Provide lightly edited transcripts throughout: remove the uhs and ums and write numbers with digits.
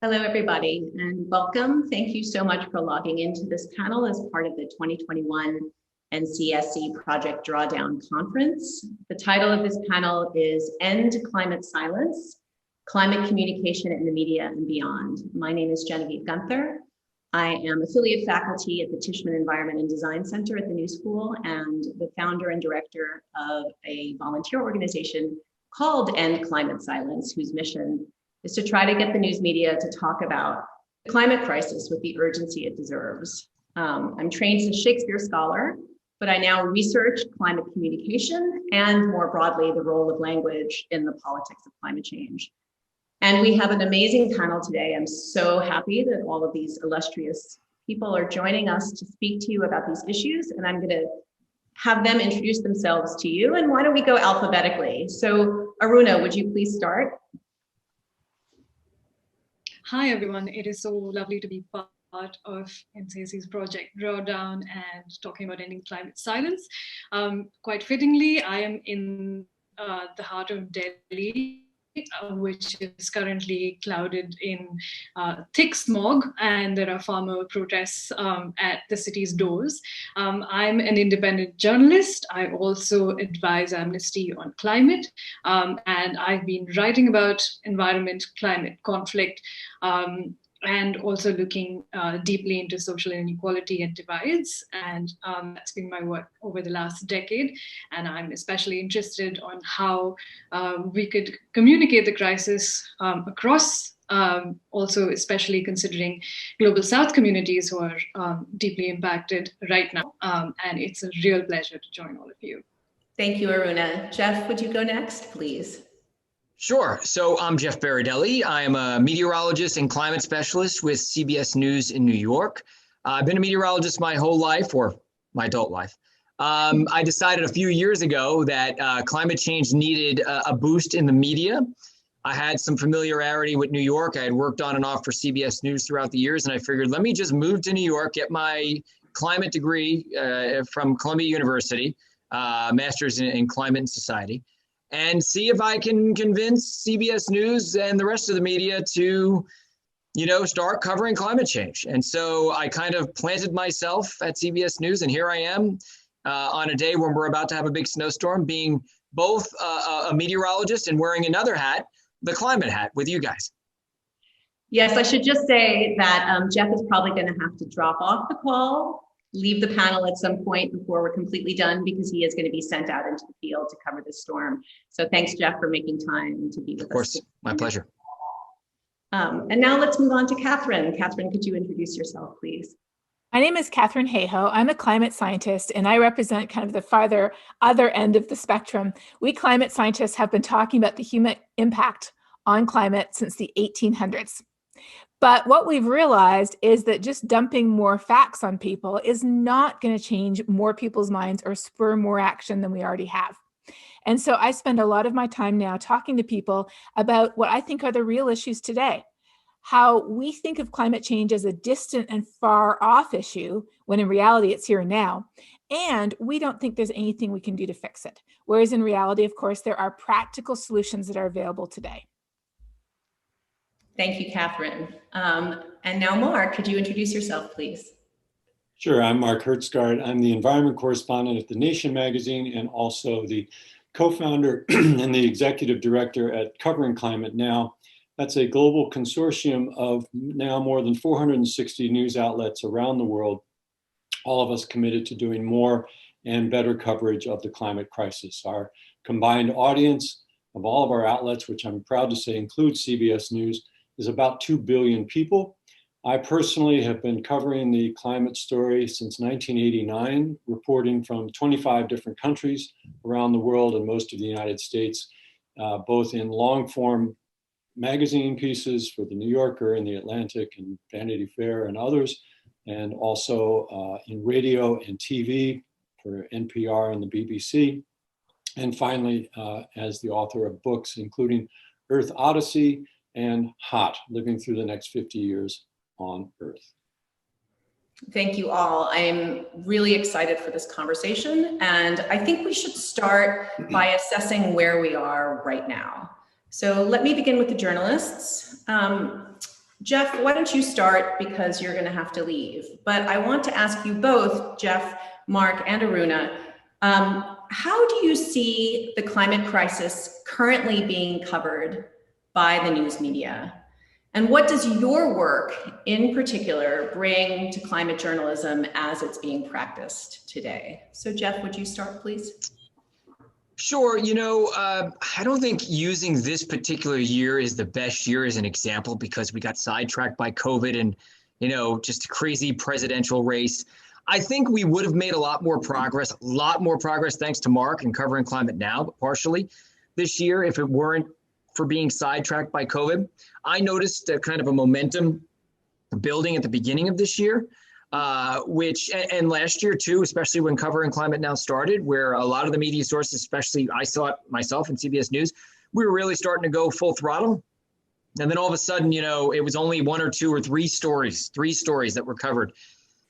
Hello, everybody, and welcome. Thank you so much for logging into this panel as part of the 2021 NCSC Project Drawdown Conference. The title of this panel is End Climate Silence, Climate Communication in the Media and Beyond. My name is Genevieve Guenther. I am affiliate faculty at the Tishman Environment and Design Center at the New School and the founder and director of a volunteer organization called End Climate Silence, whose mission is to try to get the news media to talk about the climate crisis with the urgency it deserves. I'm trained as a Shakespeare scholar, but I now research climate communication and more broadly, the role of language in the politics of climate change. And we have an amazing panel today. I'm so happy that all of these illustrious people are joining us to speak to you about these issues. And I'm gonna have them introduce themselves to you. And why don't we go alphabetically? So Aruna, would you please start? Hi, everyone. It is so lovely to be part of NCSC's Project Drawdown and talking about ending climate silence. Quite fittingly, I am in the heart of Delhi, which is currently clouded in thick smog, and there are farmer protests at the city's doors. I'm an independent journalist. I also advise Amnesty on climate, and I've been writing about environment, climate, conflict, and also looking deeply into social inequality and divides. And that's been my work over the last decade. And I'm especially interested on how we could communicate the crisis across, also especially considering Global South communities who are deeply impacted right now. And it's a real pleasure to join all of you. Thank you, Aruna. Jeff, would you go next, please? Sure. So I'm Jeff Berardelli. I am a meteorologist and climate specialist with CBS News in New York. I've been a meteorologist my whole life, or my adult life. I decided a few years ago that climate change needed a boost in the media. I had some familiarity with New York. I had worked on and off for CBS News throughout the years, and I figured, let me just move to New York, get my climate degree from Columbia University, master's in climate and society, and see if I can convince CBS News and the rest of the media to, start covering climate change. And so I kind of planted myself at CBS News, and here I am on a day when we're about to have a big snowstorm, being both a meteorologist and wearing another hat, the climate hat, with you guys. Yes, I should just say that Jeff is probably going to have to drop off the call, leave the panel at some point before we're completely done, because he is going to be sent out into the field to cover the storm. So thanks, Jeff, for making time to be with us. Of course, my pleasure. And now let's move on to Katharine. Katharine, could you introduce yourself, please? My name is Katharine Hayhoe. I'm a climate scientist, and I represent kind of the other end of the spectrum. We climate scientists have been talking about the human impact on climate since the 1800s. But what we've realized is that just dumping more facts on people is not going to change more people's minds or spur more action than we already have. And so I spend a lot of my time now talking to people about what I think are the real issues today. How we think of climate change as a distant and far off issue, when in reality it's here and now. And we don't think there's anything we can do to fix it. Whereas in reality, of course, there are practical solutions that are available today. Thank you, Katharine. And now, Mark, could you introduce yourself, please? Sure, I'm Mark Hertsgaard. I'm the environment correspondent at The Nation magazine and also the co-founder and the executive director at Covering Climate Now. That's a global consortium of now more than 460 news outlets around the world, all of us committed to doing more and better coverage of the climate crisis. Our combined audience of all of our outlets, which I'm proud to say includes CBS News, is about 2 billion people. I personally have been covering the climate story since 1989, reporting from 25 different countries around the world and most of the United States, both in long form magazine pieces for the New Yorker and the Atlantic and Vanity Fair and others, and also in radio and TV for NPR and the BBC. And finally, as the author of books, including Earth Odyssey and Hot, Living Through the Next 50 Years on Earth. Thank you all. I'm really excited for this conversation, and I think we should start by assessing where we are right now. So let me begin with the journalists. Jeff, why don't you start because you're going to have to leave. But I want to ask you both, Jeff, Mark, and Aruna, how do you see the climate crisis currently being covered by the news media? And what does your work in particular bring to climate journalism as it's being practiced today? So Jeff, would you start, please? Sure. I don't think using this particular year is the best year as an example because we got sidetracked by COVID and, just a crazy presidential race. I think we would have made a lot more progress thanks to Mark and covering climate now, but partially this year if it weren't for being sidetracked by COVID. I noticed a kind of a momentum building at the beginning of this year. And last year too, especially when covering climate now started, where a lot of the media sources, especially I saw it myself in CBS News, we were really starting to go full throttle. And then all of a sudden, it was only one or two or three stories that were covered.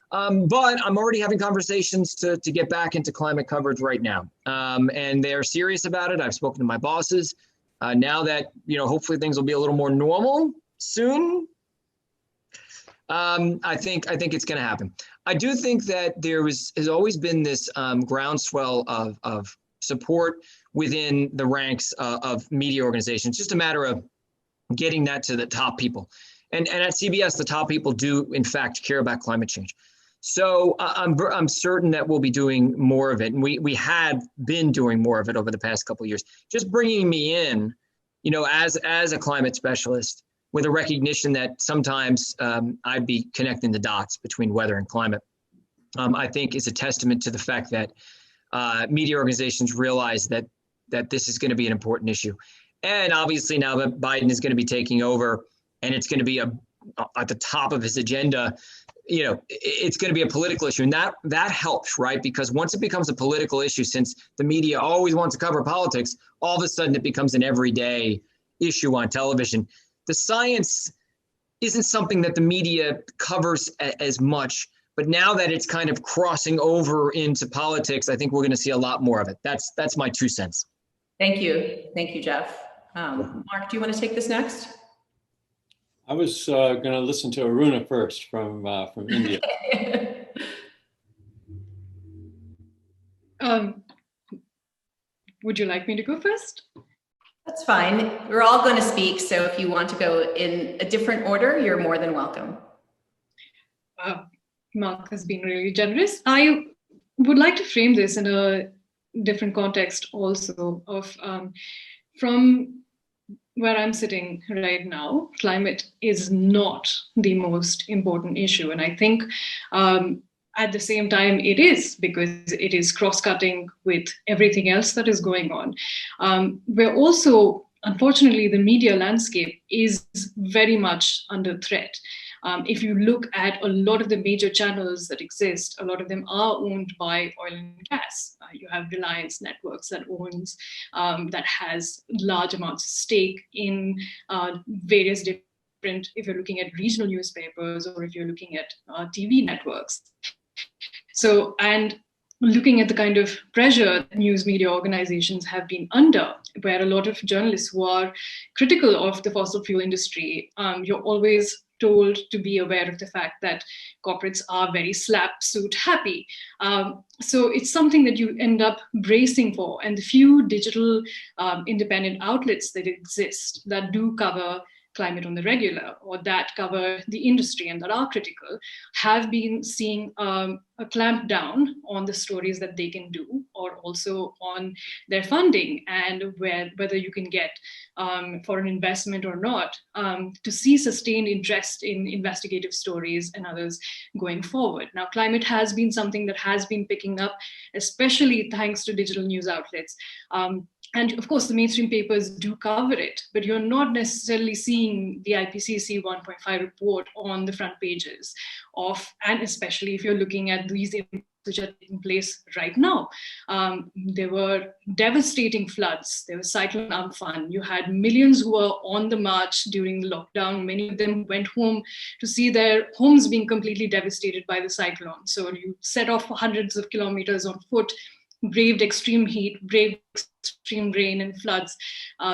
But I'm already having conversations to get back into climate coverage right now. And they're serious about it. I've spoken to my bosses now that, hopefully things will be a little more normal soon. I think it's going to happen. I do think that has always been this groundswell of support within the ranks of media organizations. Just a matter of getting that to the top people. And at CBS, the top people do, in fact, care about climate change. So I'm certain that we'll be doing more of it. And we had been doing more of it over the past couple of years. Just bringing me in, as a climate specialist, with a recognition that sometimes I'd be connecting the dots between weather and climate, I think is a testament to the fact that media organizations realize that this is going to be an important issue. And obviously now that Biden is going to be taking over and it's going to be at the top of his agenda, it's going to be a political issue. And that helps, right? Because once it becomes a political issue, since the media always wants to cover politics, all of a sudden it becomes an everyday issue on television. The science isn't something that the media covers as much, but now that it's kind of crossing over into politics, I think we're going to see a lot more of it. That's my 2 cents. Thank you, Jeff. Mark, do you want to take this next? I was going to listen to Aruna first from India. Would you like me to go first? That's fine. We're all going to speak, so if you want to go in a different order, you're more than welcome. Mark has been really generous. I would like to frame this in a different context also of from where I'm sitting right now, climate is not the most important issue. And I think at the same time, it is, because it is cross-cutting with everything else that is going on. We're also, unfortunately, the media landscape is very much under threat. If you look at a lot of the major channels that exist, a lot of them are owned by oil and gas. You have Reliance Networks that owns, that has large amounts of stake in various different, if you're looking at regional newspapers or if you're looking at TV networks. So, and looking at the kind of pressure that news media organizations have been under, where a lot of journalists who are critical of the fossil fuel industry, you're always told to be aware of the fact that corporates are very slap suit happy. So it's something that you end up bracing for. And the few digital independent outlets that exist that do cover climate on the regular, or that cover the industry and that are critical, have been seeing a clamp down on the stories that they can do, or also on their funding and whether you can get for an investment or not, to see sustained interest in investigative stories and others going forward. Now, climate has been something that has been picking up, especially thanks to digital news outlets. And of course, the mainstream papers do cover it, but you're not necessarily seeing the IPCC 1.5 report on the front pages of, and especially if you're looking at these which are taking place right now. There were devastating floods. There was Cyclone Amphan. You had millions who were on the march during the lockdown. Many of them went home to see their homes being completely devastated by the cyclone. So you set off hundreds of kilometers on foot, braved extreme heat, braved extreme rain and floods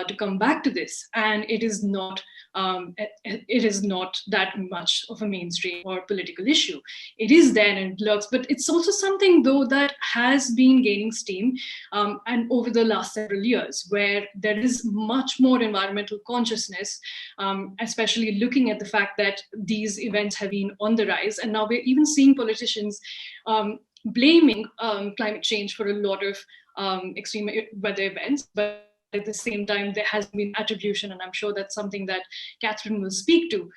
to come back to this. And it is not it is not that much of a mainstream or political issue. It is there and it lurks, but it's also something though that has been gaining steam and over the last several years, where there is much more environmental consciousness, especially looking at the fact that these events have been on the rise. And now we're even seeing politicians blaming climate change for a lot of extreme weather events, but at the same time, there has been attribution, and I'm sure that's something that Katharine will speak to.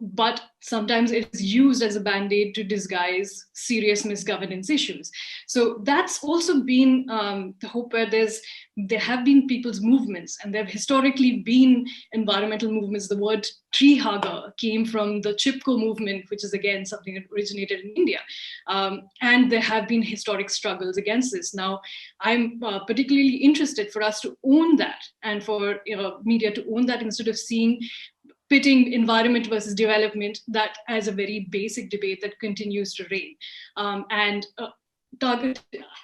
But sometimes it is used as a band-aid to disguise serious misgovernance issues. So that's also been the hope, where there have been people's movements, and there have historically been environmental movements. The word tree hugger came from the Chipko movement, which is again something that originated in India. And there have been historic struggles against this. Now, I'm particularly interested for us to own that, and for media to own that, instead of pitting environment versus development, that as a very basic debate that continues to reign.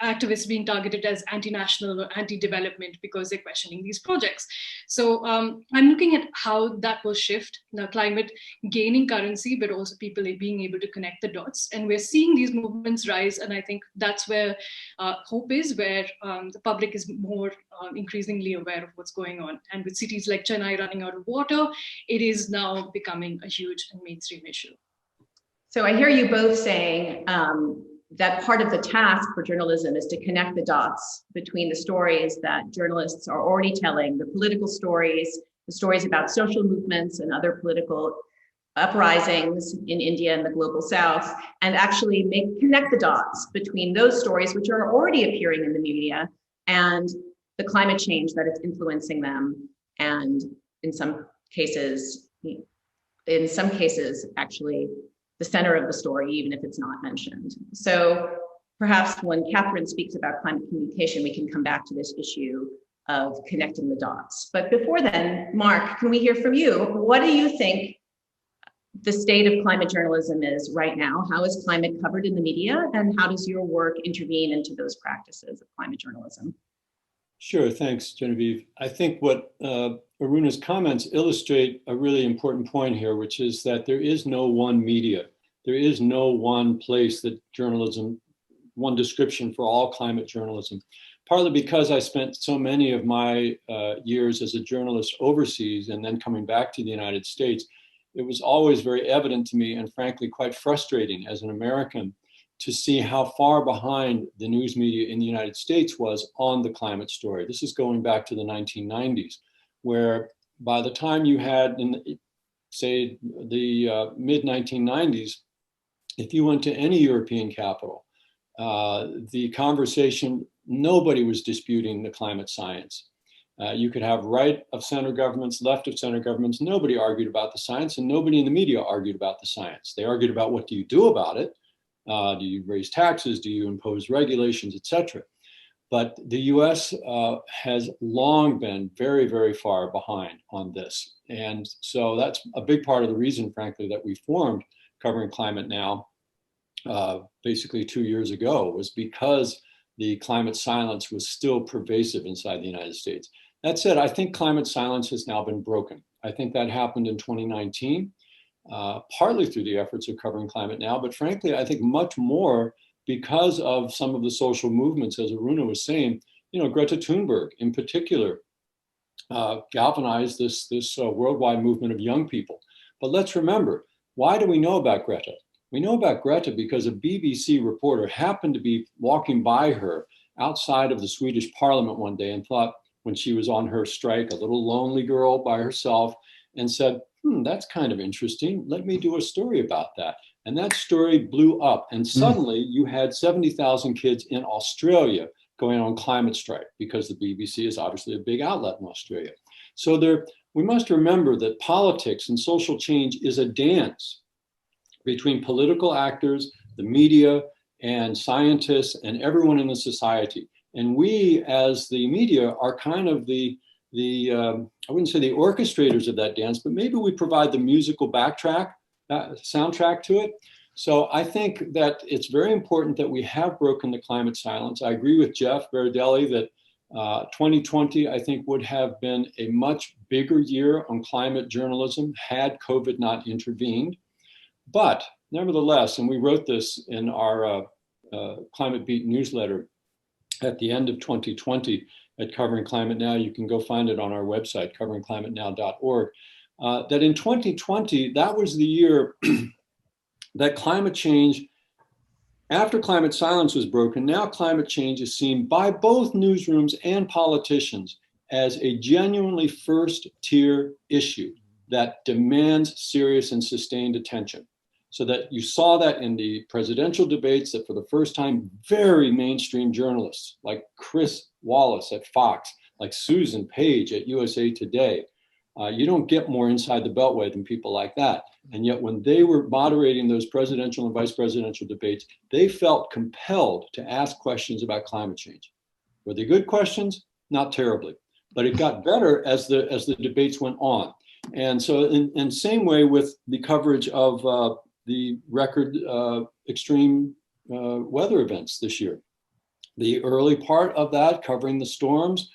Activists being targeted as anti-national or anti-development because they're questioning these projects. So I'm looking at how that will shift, the climate gaining currency, but also people being able to connect the dots. And we're seeing these movements rise. And I think that's where hope is, where the public is more increasingly aware of what's going on. And with cities like Chennai running out of water, it is now becoming a huge and mainstream issue. So I hear you both saying that part of the task for journalism is to connect the dots between the stories that journalists are already telling, the political stories, the stories about social movements and other political uprisings in India and the global South, and actually connect the dots between those stories, which are already appearing in the media, and the climate change that is influencing them, and in some cases, actually the center of the story, even if it's not mentioned. So perhaps when Katharine speaks about climate communication, we can come back to this issue of connecting the dots. But before then, Mark, can we hear from you? What do you think the state of climate journalism is right now? How is climate covered in the media? And how does your work intervene into those practices of climate journalism? Sure, thanks, Genevieve. I think what Aruna's comments illustrate a really important point here, which is that there is no one media. There is no one place that journalism, one description for all climate journalism. Partly because I spent so many of my years as a journalist overseas and then coming back to the United States, it was always very evident to me, and frankly quite frustrating as an American, to see how far behind the news media in the United States was on the climate story. This is going back to the 1990s, where by the time you had, say, the mid-1990s, if you went to any European capital, the conversation, nobody was disputing the climate science. You could have right of center governments, left of center governments, nobody argued about the science, and nobody in the media argued about the science. They argued about what do you do about it? Do you raise taxes? Do you impose regulations, etc.? But the US has long been very, very far behind on this. And so that's a big part of the reason, frankly, that we formed Covering Climate Now, basically 2 years ago, was because the climate silence was still pervasive inside the United States. That said, I think climate silence has now been broken. I think that happened in 2019. Partly through the efforts of Covering Climate Now, but frankly, I think much more because of some of the social movements, as Aruna was saying. Greta Thunberg in particular galvanized this worldwide movement of young people. But let's remember, why do we know about Greta? We know about Greta because a BBC reporter happened to be walking by her outside of the Swedish parliament one day and thought, when she was on her strike, a little lonely girl by herself, and said, that's kind of interesting. Let me do a story about that. And that story blew up. And suddenly you had 70,000 kids in Australia going on climate strike, because the BBC is obviously a big outlet in Australia. So we must remember that politics and social change is a dance between political actors, the media, and scientists, and everyone in the society. And we, as the media, are kind of I wouldn't say the orchestrators of that dance, but maybe we provide the musical soundtrack to it. So I think that it's very important that we have broken the climate silence. I agree with Jeff Berardelli that 2020, I think, would have been a much bigger year on climate journalism had COVID not intervened. But nevertheless, and we wrote this in our Climate Beat newsletter at the end of 2020 at Covering Climate Now. You can go find it on our website, coveringclimatenow.org, that in 2020, that was the year that climate change, after climate silence was broken, now climate change is seen by both newsrooms and politicians as a genuinely first-tier issue that demands serious and sustained attention. So that you saw that in the presidential debates, that for the first time, very mainstream journalists like Chris Wallace at Fox, like Susan Page at USA Today, you don't get more inside the beltway than people like that. And yet when they were moderating those presidential and vice presidential debates, they felt compelled to ask questions about climate change. Were they good questions? Not terribly, but it got better as the debates went on. And so in same way with the coverage of the record extreme weather events this year. The early part of that, covering the storms,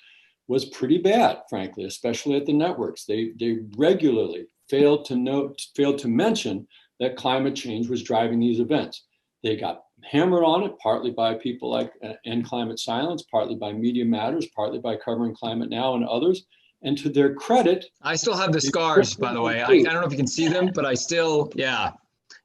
was pretty bad, frankly, especially at the networks. They regularly failed to mention that climate change was driving these events. They got hammered on it, partly by people like End Climate Silence, partly by Media Matters, partly by Covering Climate Now and others. And to their credit, I still have the scars, by the way. I don't know if you can see them, but I still, yeah.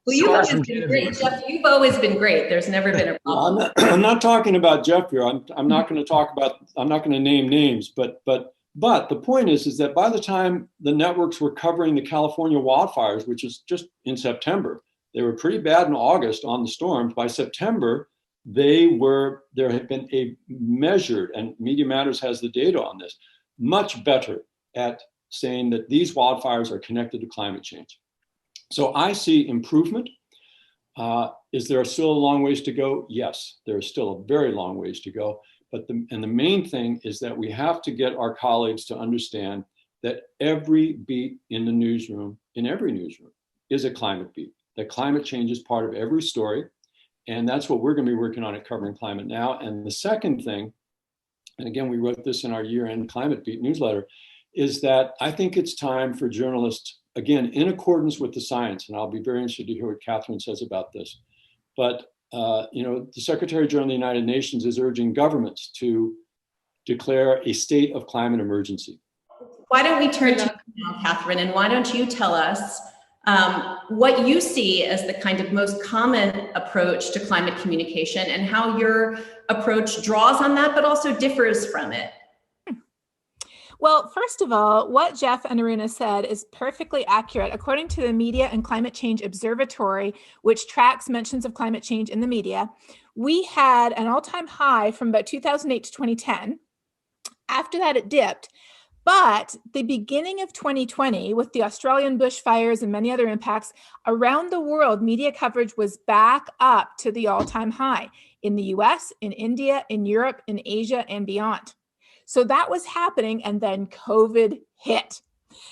Well, you've always been great, Jeff. You've always been great. There's never been a problem. I'm not talking about Jeff here. I'm not going to name names, but the point is that by the time the networks were covering the California wildfires, which is just in September, they were pretty bad in August on the storms. By September, there had been a measured, and Media Matters has the data on this, much better at saying that these wildfires are connected to climate change. So I see improvement. Is there still a long ways to go? Yes, there is still a very long ways to go. But the main thing is that we have to get our colleagues to understand that every beat in the newsroom, in every newsroom, is a climate beat. That climate change is part of every story. And that's what we're going to be working on at Covering Climate Now. And the second thing, and again, we wrote this in our year-end Climate Beat newsletter, is that I think it's time for journalists, again, in accordance with the science, and I'll be very interested to hear what Katharine says about this, but the Secretary General of the United Nations is urging governments to declare a state of climate emergency. Why don't we turn to you now, Katharine, and why don't you tell us what you see as the kind of most common approach to climate communication and how your approach draws on that, but also differs from it? Well, first of all, what Jeff and Aruna said is perfectly accurate. According to the Media and Climate Change Observatory, which tracks mentions of climate change in the media, we had an all-time high from about 2008 to 2010. After that, it dipped. But the beginning of 2020, with the Australian bushfires and many other impacts around the world, media coverage was back up to the all-time high in the US, in India, in Europe, in Asia, and beyond. So that was happening, and then COVID hit.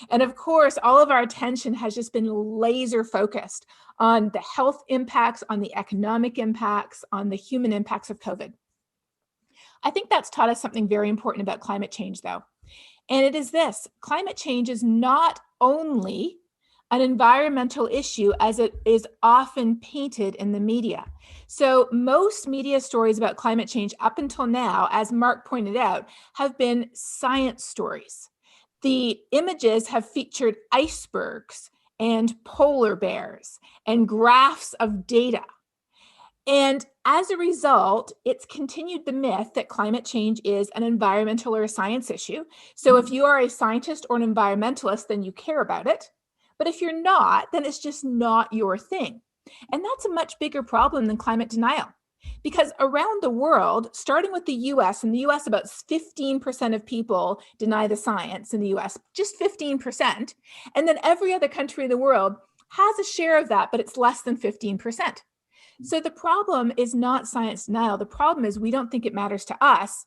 And of course, all of our attention has just been laser focused on the health impacts, on the economic impacts, on the human impacts of COVID. I think that's taught us something very important about climate change, though. And it is this: climate change is not only an environmental issue as it is often painted in the media. So most media stories about climate change up until now, as Mark pointed out, have been science stories. The images have featured icebergs and polar bears and graphs of data. And as a result, it's continued the myth that climate change is an environmental or a science issue. So if you are a scientist or an environmentalist, then you care about it. But if you're not, then it's just not your thing. And that's a much bigger problem than climate denial. Because around the world, starting with the US, in the US, about 15% of people deny the science in the US, just 15%. And then every other country in the world has a share of that, but it's less than 15%. So the problem is not science denial. The problem is we don't think it matters to us.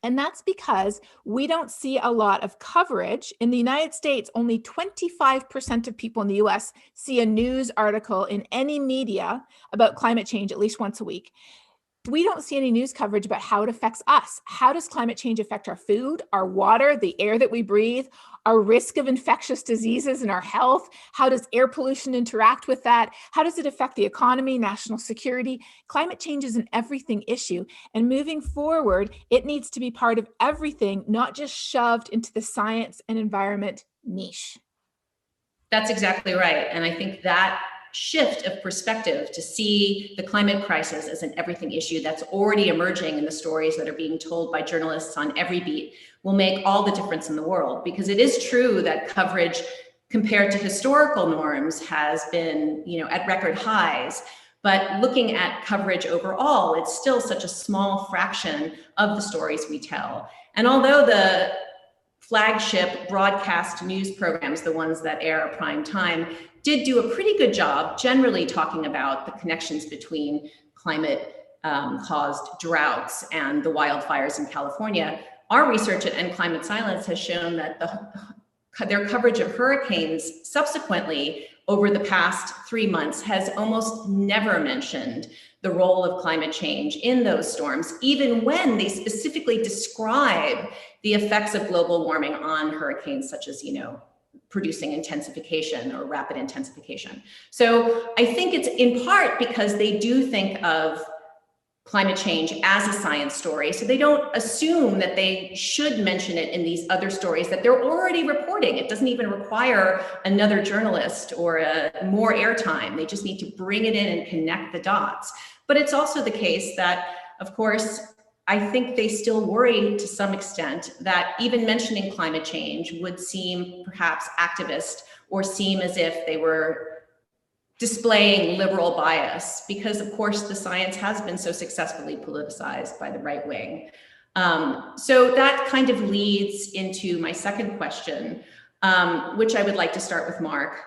And that's because we don't see a lot of coverage. In the United States, only 25% of people in the US see a news article in any media about climate change at least once a week. we don't see any news coverage about how it affects us. How does climate change affect our food, our water, the air that we breathe, our risk of infectious diseases and our health? How does air pollution interact with that? How does it affect the economy, national security? Climate change is an everything issue. And moving forward, it needs to be part of everything, not just shoved into the science and environment niche. That's exactly right. And I think that shift of perspective to see the climate crisis as an everything issue that's already emerging in the stories that are being told by journalists on every beat will make all the difference in the world. Because it is true that coverage compared to historical norms has been, at record highs. But looking at coverage overall, it's still such a small fraction of the stories we tell. And although the flagship broadcast news programs, the ones that air at prime time, did do a pretty good job generally talking about the connections between climate caused droughts and the wildfires in California. Our research at End Climate Silence has shown that their coverage of hurricanes subsequently over the past 3 months has almost never mentioned the role of climate change in those storms, even when they specifically describe the effects of global warming on hurricanes, such as, producing intensification or rapid intensification. So I think it's in part because they do think of climate change as a science story. So they don't assume that they should mention it in these other stories that they're already reporting. It doesn't even require another journalist or more airtime. They just need to bring it in and connect the dots. But it's also the case that, of course, I think they still worry to some extent that even mentioning climate change would seem perhaps activist or seem as if they were displaying liberal bias, because of course the science has been so successfully politicized by the right wing. So that kind of leads into my second question, which I would like to start with Mark.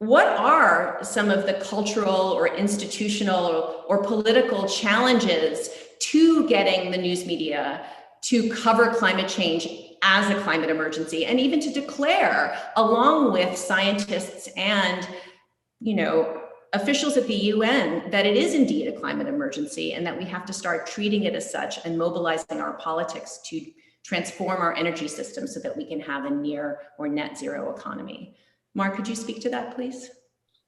What are some of the cultural or institutional or political challenges to getting the news media to cover climate change as a climate emergency, and even to declare, along with scientists and officials at the UN, that it is indeed a climate emergency and that we have to start treating it as such and mobilizing our politics to transform our energy system so that we can have a near or net zero economy? Mark, could you speak to that, please?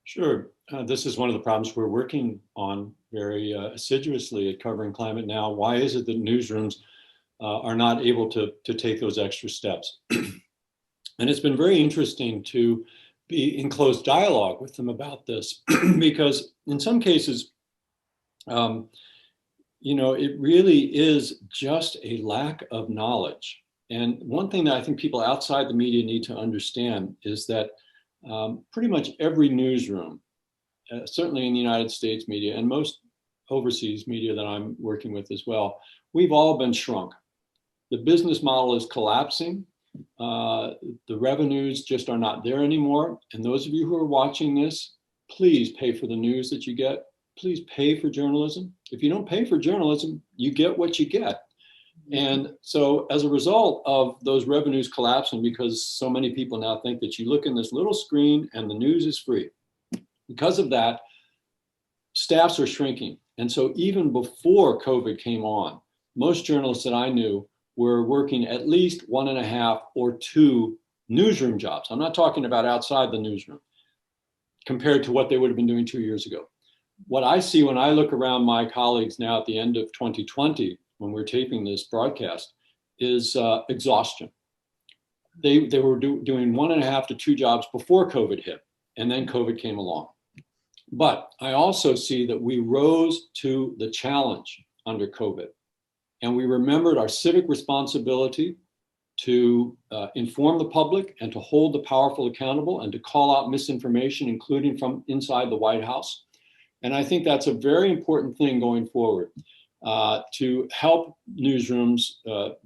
Sure. This is one of the problems we're working on very assiduously at Covering Climate Now. Why is it that newsrooms are not able to take those extra steps? And it's been very interesting to be in close dialogue with them about this, because in some cases, it really is just a lack of knowledge. And one thing that I think people outside the media need to understand is that pretty much every newsroom, certainly in the United States media and most overseas media that I'm working with as well, we've all been shrunk. The business model is collapsing. The revenues just are not there anymore. And those of you who are watching this, please pay for the news that you get. Please pay for journalism. If you don't pay for journalism, you get what you get. And so as a result of those revenues collapsing, because so many people now think that you look in this little screen and the news is free. Because of that, staffs are shrinking. And so even before COVID came on, most journalists that I knew were working at least 1.5 or 2 newsroom jobs. I'm not talking about outside the newsroom, compared to what they would have been doing 2 years ago. What I see when I look around my colleagues now at the end of 2020, when we're taping this broadcast, is exhaustion. They were doing 1.5 to 2 jobs before COVID hit, and then COVID came along. But I also see that we rose to the challenge under COVID, and we remembered our civic responsibility to inform the public and to hold the powerful accountable and to call out misinformation, including from inside the White House. And I think that's a very important thing going forward. To help newsrooms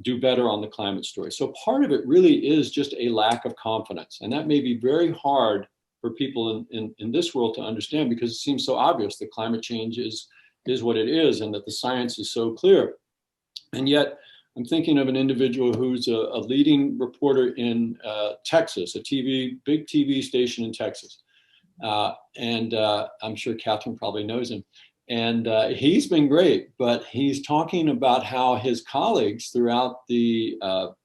do better on the climate story. So part of it really is just a lack of confidence. And that may be very hard for people in this world to understand, because it seems so obvious that climate change is what it is and that the science is so clear. And yet I'm thinking of an individual who's a leading reporter in Texas, a big TV station in Texas. And I'm sure Katharine probably knows him. And he's been great, but he's talking about how his colleagues throughout the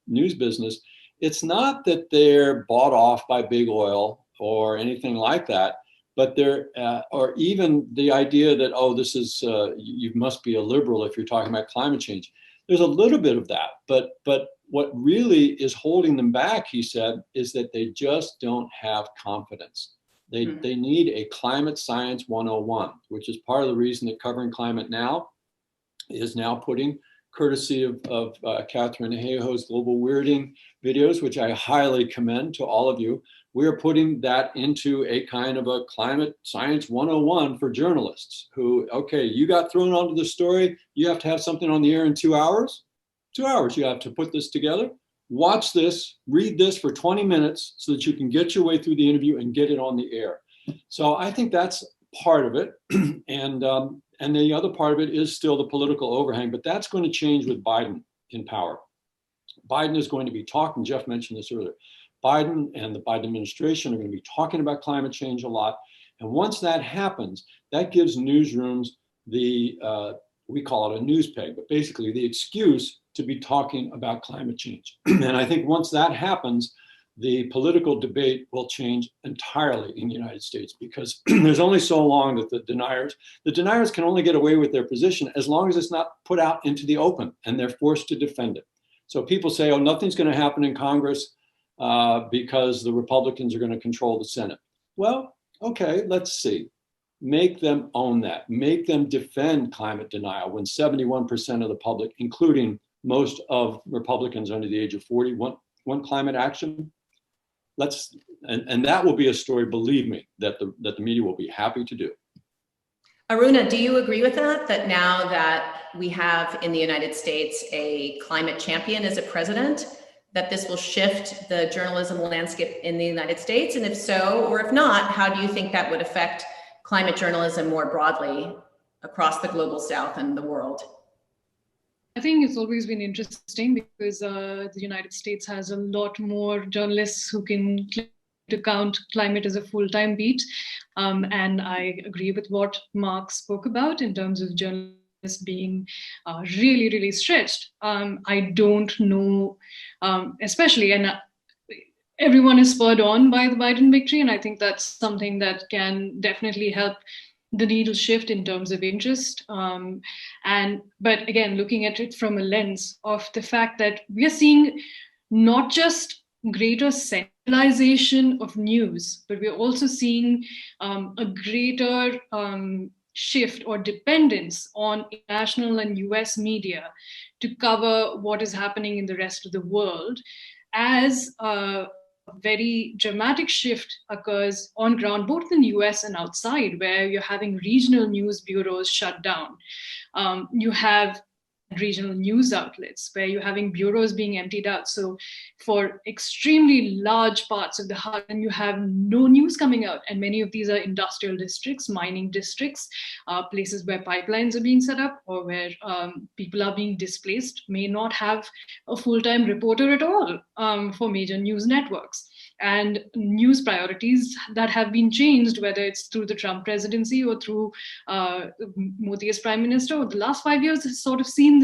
news business, it's not that they're bought off by big oil or anything like that, but they're, or even the idea that, oh, this is, you must be a liberal if you're talking about climate change. There's a little bit of that, but what really is holding them back, he said, is that they just don't have confidence. They need a climate science 101, which is part of the reason that Covering Climate Now is now putting, courtesy of Katharine Hayhoe's Global Weirding videos, which I highly commend to all of you. We're putting that into a kind of a climate science 101 for journalists who, okay, you got thrown onto the story. You have to have something on the air in 2 hours. 2 hours, you have to put this together. Watch this, read this for 20 minutes so that you can get your way through the interview and get it on the air. So I think that's part of it. And the other part of it is still the political overhang, but that's going to change with Biden in power. Biden is going to be talking, Jeff mentioned this earlier, Biden and the Biden administration are going to be talking about climate change a lot. And once that happens, that gives newsrooms the, we call it a news peg, but basically the excuse to be talking about climate change. And I think once that happens, the political debate will change entirely in the United States, because there's only so long that the deniers can only get away with their position as long as it's not put out into the open and they're forced to defend it. So people say, oh, nothing's going to happen in Congress because the Republicans are going to control the Senate. Well, okay, let's see. Make them own that. Make them defend climate denial when 71% of the public, including most of Republicans under the age of 40, want climate action. And that will be a story, believe me, that the media will be happy to do. Aruna, do you agree with that? That now that we have in the United States a climate champion as a president, that this will shift the journalism landscape in the United States? And if so, or if not, how do you think that would affect climate journalism more broadly across the global South and the world? I think it's always been interesting because the United States has a lot more journalists who can count climate as a full-time beat. And I agree with what Mark spoke about in terms of journalists being really, really stretched. I don't know, especially, and everyone is spurred on by the Biden victory. And I think that's something that can definitely help the needle shift in terms of interest. But again, looking at it from a lens of the fact that we are seeing not just greater centralization of news, but we're also seeing a greater shift or dependence on international and US media to cover what is happening in the rest of the world, as a very dramatic shift occurs on ground, both in the US and outside, where you're having regional news bureaus shut down. You have regional news outlets where you're having bureaus being emptied out. So for extremely large parts of the heartland, you have no news coming out. And many of these are industrial districts, mining districts, places where pipelines are being set up or where people are being displaced, may not have a full-time reporter at all for major news networks. And news priorities that have been changed, whether it's through the Trump presidency or through Modi as prime minister, or the last 5 years has sort of seen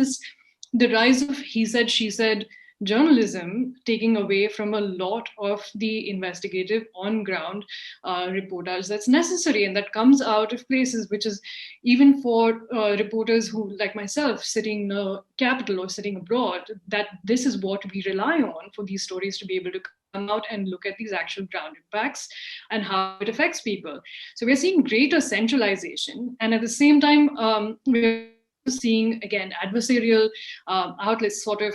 the rise of he said, she said journalism, taking away from a lot of the investigative on-ground reportage that's necessary, and that comes out of places which is, even for reporters who, like myself, sitting in the capital or sitting abroad, that this is what we rely on for these stories to be able to come out and look at these actual ground impacts and how it affects people. So we're seeing greater centralization, and at the same time, we're seeing, again, adversarial outlets sort of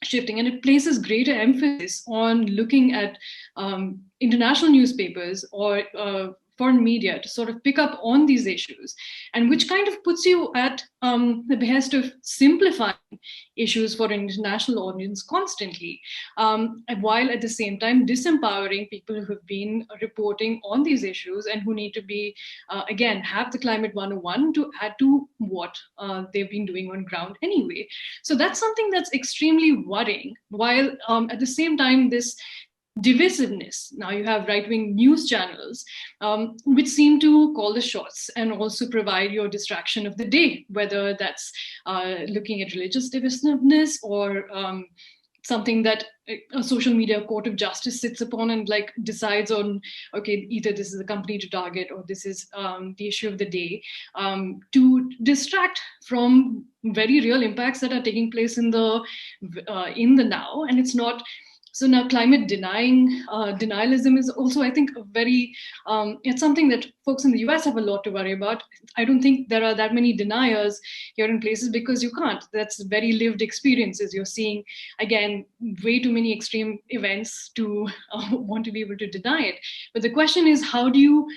shifting, and it places greater emphasis on looking at international newspapers or foreign media to sort of pick up on these issues, and which kind of puts you at the behest of simplifying issues for an international audience constantly, while at the same time disempowering people who have been reporting on these issues and who need to be, again, have the climate 101 to add to what they've been doing on ground anyway. So that's something that's extremely worrying, while at the same time, this divisiveness. Now you have right-wing news channels, which seem to call the shots and also provide your distraction of the day, whether that's looking at religious divisiveness or something that a social media court of justice sits upon and like decides on, okay, either this is a company to target or this is the issue of the day, to distract from very real impacts that are taking place in the now. And it's not. So now climate denialism is also, I think, a very, it's something that folks in the US have a lot to worry about. I don't think there are that many deniers here in places because you can't. That's very lived experiences. You're seeing, again, way too many extreme events to want to be able to deny it. But the question is, how do you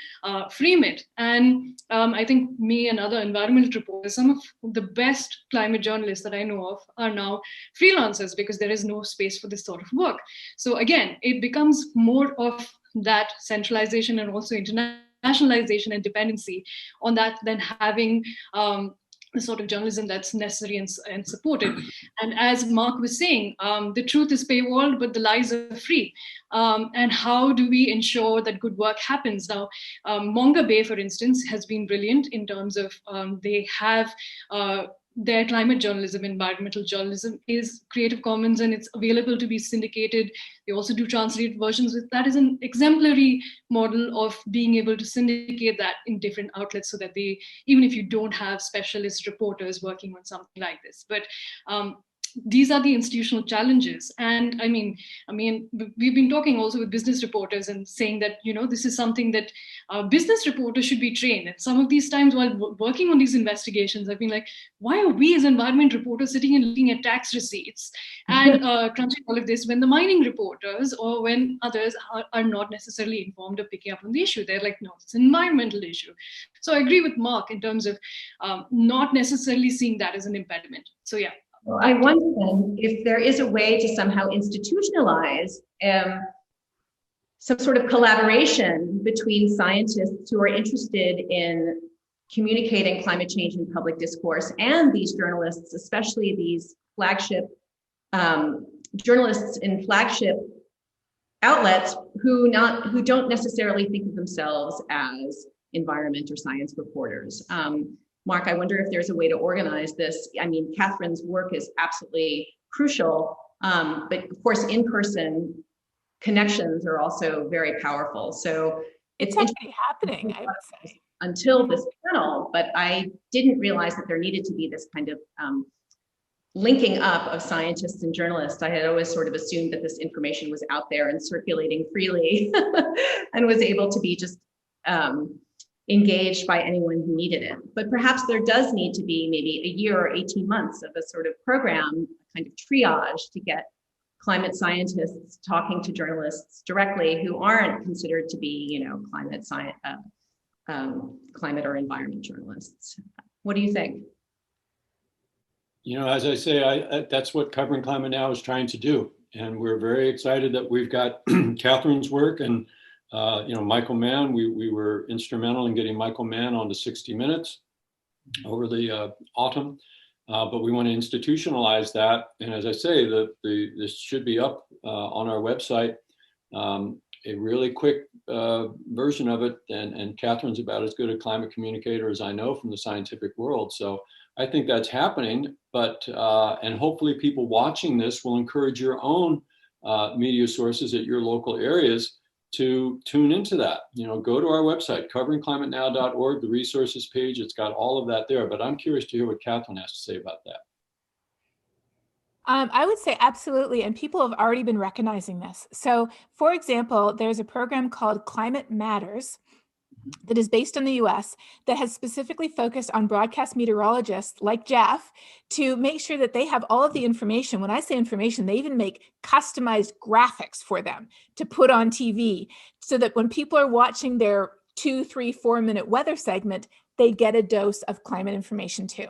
frame it? And I think me and other environmental reporters, some of the best climate journalists that I know of are now freelancers because there is no space for this sort of work. So again, it becomes more of that centralization and also internationalization and dependency on that than having the sort of journalism that's necessary and supported. And as Mark was saying, the truth is paywalled, but the lies are free. And how do we ensure that good work happens? Now, Monga Bay, for instance, has been brilliant in terms of they have their climate journalism, environmental journalism is Creative Commons and it's available to be syndicated. They also do translated versions. That is an exemplary model of being able to syndicate that in different outlets so that they, even if you don't have specialist reporters working on something like this. But these are the institutional challenges. And I mean, we've been talking also with business reporters and saying that, you know, this is something that business reporters should be trained. And some of these times while working on these investigations, I've been like, why are we as environment reporters sitting and looking at tax receipts and crunching all of this when the mining reporters or when others are not necessarily informed or picking up on the issue? They're like, no, it's an environmental issue. So I agree with Mark in terms of not necessarily seeing that as an impediment. So yeah. Well, I wonder then if there is a way to somehow institutionalize some sort of collaboration between scientists who are interested in communicating climate change in public discourse and these journalists, especially these flagship journalists in flagship outlets who don't necessarily think of themselves as environment or science reporters. Mark, I wonder if there's a way to organize this. I mean, Katharine's work is absolutely crucial, but of course, in-person connections are also very powerful. So it's already happening, I would say. Until this panel, but I didn't realize that there needed to be this kind of linking up of scientists and journalists. I had always sort of assumed that this information was out there and circulating freely and was able to be just engaged by anyone who needed it. But perhaps there does need to be maybe a year or 18 months of a sort of program, kind of triage to get climate scientists talking to journalists directly who aren't considered to be, you know, climate or environment journalists. What do you think? You know, as I say, that's what Covering Climate Now is trying to do. And we're very excited that we've got Katharine's work and you know, Michael Mann, we were instrumental in getting Michael Mann onto 60 Minutes over the autumn, but we want to institutionalize that. And as I say, this should be up on our website, a really quick version of it. And Katharine's about as good a climate communicator as I know from the scientific world. So I think that's happening, but, and hopefully people watching this will encourage your own media sources at your local areas to tune into that. You know, go to our website, coveringclimatenow.org, the resources page. It's got all of that there, but I'm curious to hear what Katharine has to say about that. I would say absolutely, and people have already been recognizing this. So, for example, there's a program called Climate Matters that is based in the US that has specifically focused on broadcast meteorologists like Jeff to make sure that they have all of the information. When I say information, they even make customized graphics for them to put on TV so that when people are watching their 2, 3, 4 minute weather segment, they get a dose of climate information too.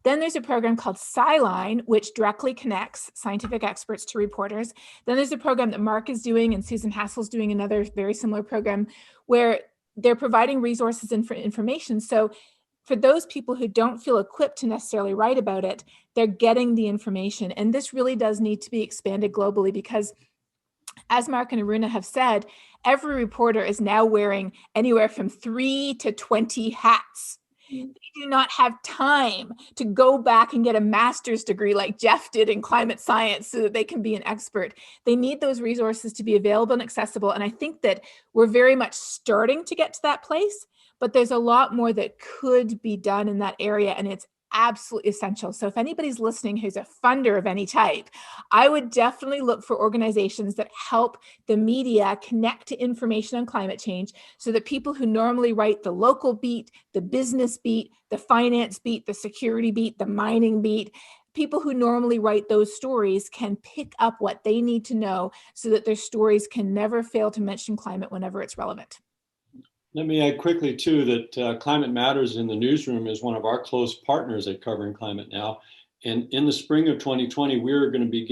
Then there's a program called Sciline, which directly connects scientific experts to reporters. Then there's a program that Mark is doing and Susan Hassel's doing another very similar program where they're providing resources and information. So for those people who don't feel equipped to necessarily write about it, they're getting the information. And this really does need to be expanded globally because as Mark and Aruna have said, every reporter is now wearing anywhere from 3 to 20 hats. They do not have time to go back and get a master's degree like Jeff did in climate science so that they can be an expert. They need those resources to be available and accessible. And I think that we're very much starting to get to that place, but there's a lot more that could be done in that area, and it's absolutely essential. So if anybody's listening who's a funder of any type, I would definitely look for organizations that help the media connect to information on climate change so that people who normally write the local beat, the business beat, the finance beat, the security beat, the mining beat, people who normally write those stories can pick up what they need to know so that their stories can never fail to mention climate whenever it's relevant. Let me add quickly, too, that Climate Matters in the Newsroom is one of our close partners at Covering Climate Now. And in the spring of 2020, we're going to be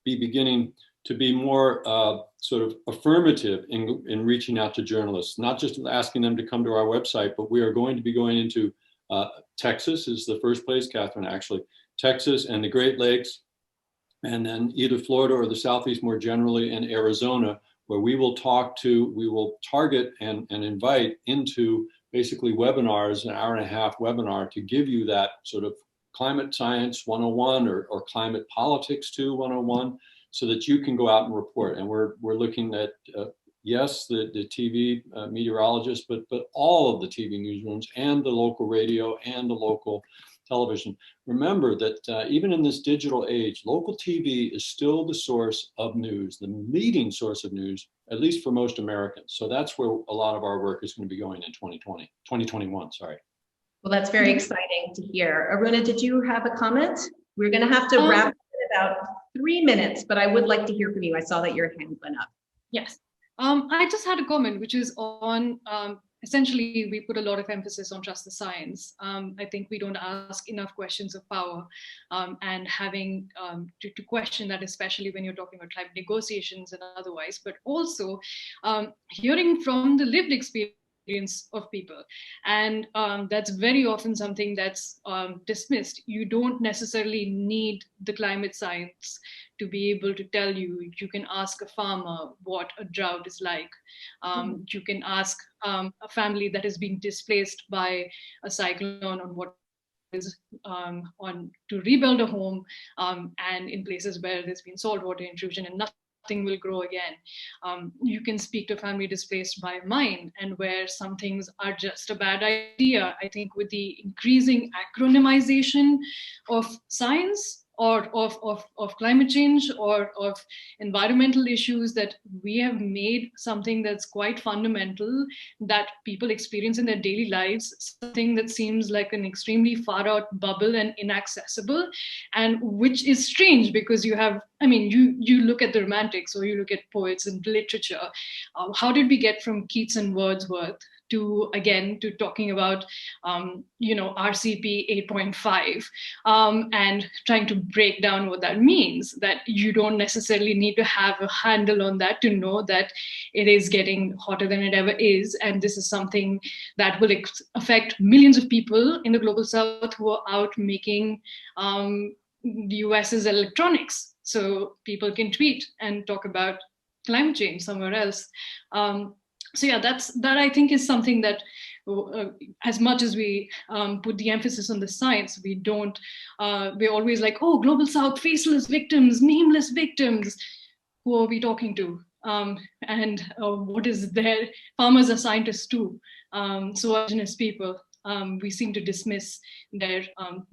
beginning to be more sort of affirmative in reaching out to journalists, not just asking them to come to our website, but we are going to be going into Texas is the first place, Katharine, actually, Texas and the Great Lakes, and then either Florida or the Southeast more generally, and Arizona, where we will target and invite into basically webinars, an hour and a half webinar to give you that sort of climate science 101 or climate politics 101, so that you can go out and report. And we're looking at, yes, the TV meteorologist, but all of the TV newsrooms and the local radio and the local television. Remember that even in this digital age, local TV is still the source of news, the leading source of news, at least for most Americans. So that's where a lot of our work is going to be going in 2021, sorry. Well, that's very exciting to hear. Aruna, did you have a comment? We're going to have to wrap up in about 3 minutes, but I would like to hear from you. I saw that your hand went up. Yes. I just had a comment, which is on essentially, we put a lot of emphasis on trust the science. I think we don't ask enough questions of power, and having to question that, especially when you're talking about climate negotiations and otherwise, but also hearing from the lived experience of people. And that's very often something that's dismissed. You don't necessarily need the climate science to be able to tell you. You can ask a farmer what a drought is like. You can ask a family that is being displaced by a cyclone on what is on to rebuild a home, and in places where there's been saltwater intrusion and nothing will grow again. You can speak to a family displaced by a mine, and where some things are just a bad idea. I think with the increasing acronymization of science, or of climate change, or of environmental issues, that we have made something that's quite fundamental that people experience in their daily lives, something that seems like an extremely far out bubble and inaccessible, and which is strange because you have, I mean, you look at the romantics or you look at poets and literature. How did we get from Keats and Wordsworth to talking about, RCP 8.5 and trying to break down what that means, that you don't necessarily need to have a handle on that to know that it is getting hotter than it ever is. And this is something that will affect millions of people in the global south who are out making the US's electronics. So people can tweet and talk about climate change somewhere else. So yeah, that I think is something that, as much as we put the emphasis on the science, we don't. We're always like, oh, global south, faceless victims, nameless victims. Who are we talking to? And what is their? Farmers are scientists too. So are indigenous people. We seem to dismiss their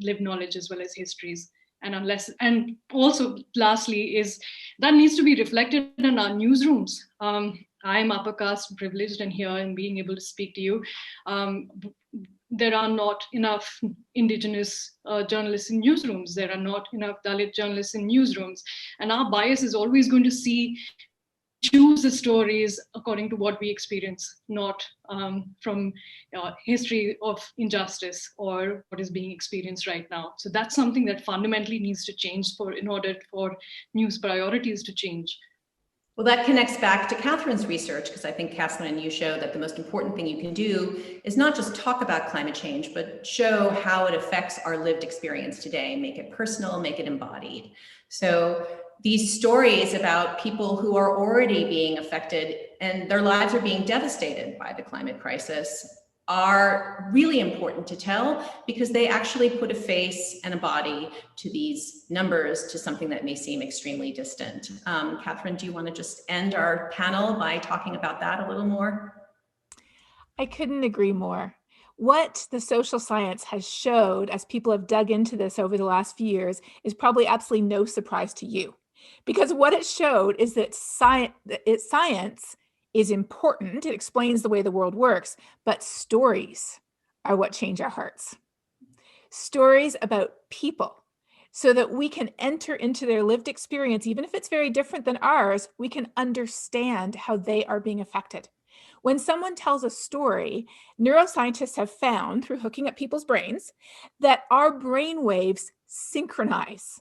lived knowledge as well as histories. And also lastly is that needs to be reflected in our newsrooms. I'm upper caste privileged and here and being able to speak to you. There are not enough indigenous journalists in newsrooms. There are not enough Dalit journalists in newsrooms. And our bias is always going to choose the stories according to what we experience, not from history of injustice or what is being experienced right now. So that's something that fundamentally needs to change in order for news priorities to change. Well, that connects back to Katharine's research, because I think Katharine and you show that the most important thing you can do is not just talk about climate change, but show how it affects our lived experience today, make it personal, make it embodied. So these stories about people who are already being affected and their lives are being devastated by the climate crisis are really important to tell, because they actually put a face and a body to these numbers, to something that may seem extremely distant. Katharine, do you want to just end our panel by talking about that a little more? I couldn't agree more. What the social science has showed as people have dug into this over the last few years is probably absolutely no surprise to you, because what it showed is that science is important. It explains the way the world works, but stories are what change our hearts. Stories about people, so that we can enter into their lived experience, even if it's very different than ours, we can understand how they are being affected. When someone tells a story, neuroscientists have found through hooking up people's brains that our brain waves synchronize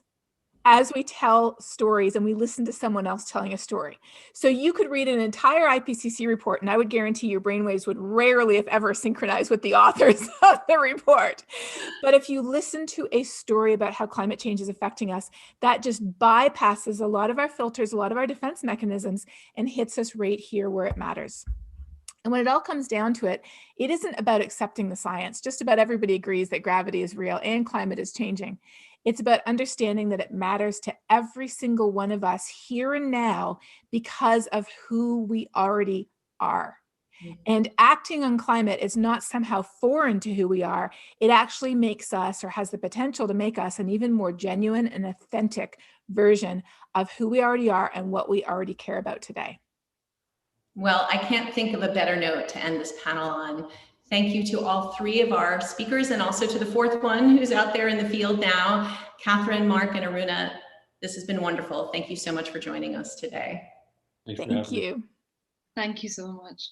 as we tell stories and we listen to someone else telling a story. So you could read an entire IPCC report, and I would guarantee your brainwaves would rarely, if ever, synchronize with the authors of the report. But if you listen to a story about how climate change is affecting us, that just bypasses a lot of our filters, a lot of our defense mechanisms, and hits us right here where it matters. And when it all comes down to it, it isn't about accepting the science. Just about everybody agrees that gravity is real and climate is changing. It's about understanding that it matters to every single one of us here and now because of who we already are. And acting on climate is not somehow foreign to who we are. It actually makes us, or has the potential to make us, an even more genuine and authentic version of who we already are and what we already care about today. Well, I can't think of a better note to end this panel on. Thank you to all three of our speakers, and also to the fourth one who's out there in the field now, Katharine, Mark, and Aruna. This has been wonderful. Thank you so much for joining us today. Thank you. Thank you so much.